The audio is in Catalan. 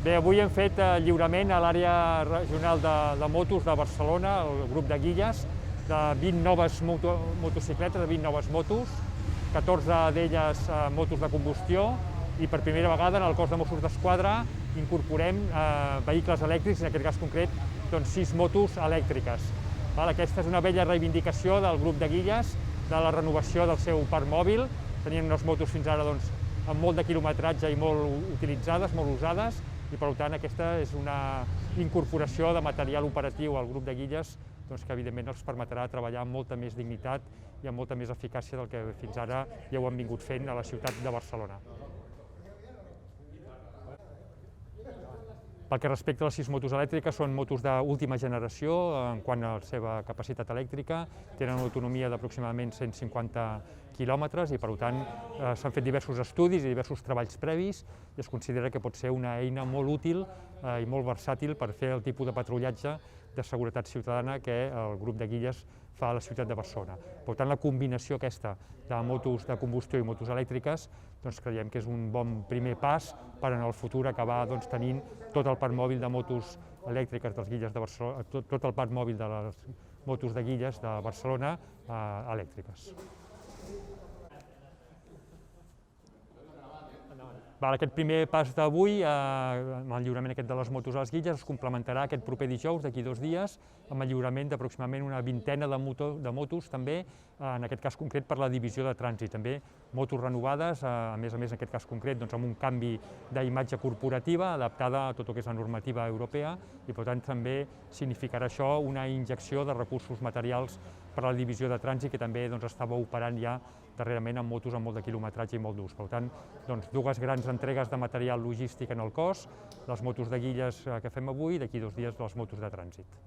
Bé, avui hem fet lliurament a l'àrea regional de motos de Barcelona, el grup de guilles, de 20 noves motocicletes, de 20 noves motos, 14 d'elles motos de combustió, i per primera vegada en el cos de Mossos d'Esquadra incorporem vehicles elèctrics, en aquest cas concret 6 motos elèctriques. Aquesta és una vella reivindicació del grup de guilles, de la renovació del seu parc mòbil. Tenien unes motos fins ara amb molt de quilometratge i molt utilitzades, molt usades, i per tant aquesta és una incorporació de material operatiu al grup de guilles que evidentment els permetrà treballar amb molta més dignitat i amb molta més eficàcia del que fins ara ja ho han vingut fent a la ciutat de Barcelona. Pel que respecta a les 6 motos elèctriques, són motos d'última generació en quant a la seva capacitat elèctrica, tenen una autonomia d'aproximadament 150 quilòmetres i per tant s'han fet diversos estudis i diversos treballs previs i es considera que pot ser una eina molt útil i molt versàtil per fer el tipus de patrullatge de seguretat ciutadana que el grup de guilles fa a la ciutat de Barcelona. Per tant, la combinació aquesta de motos de combustió i motos elèctriques creiem que és un bon primer pas per en el futur acabar tenint tot el parc mòbil de motos elèctriques dels guilles de Barcelona, tot el parc mòbil de les motos de guilles de Barcelona elèctriques. Aquest primer pas d'avui, amb el lliurament aquest de les motos a les guilles, es complementarà aquest proper dijous, d'aquí 2 dies, amb el lliurament d'aproximadament una vintena de motos, també, en aquest cas concret per la divisió de trànsit, també motos renovades, a més en aquest cas concret, amb un canvi d'imatge corporativa adaptada a tot el que és la normativa europea i per tant també significarà això una injecció de recursos materials per a la divisió de trànsit que també estava operant ja darrerament amb motos amb molt de quilometratge i molt d'ús. Per tant, 2 grans entregues de material logístic en el cos, les motos de guilles que fem avui i d'aquí 2 dies les motos de trànsit.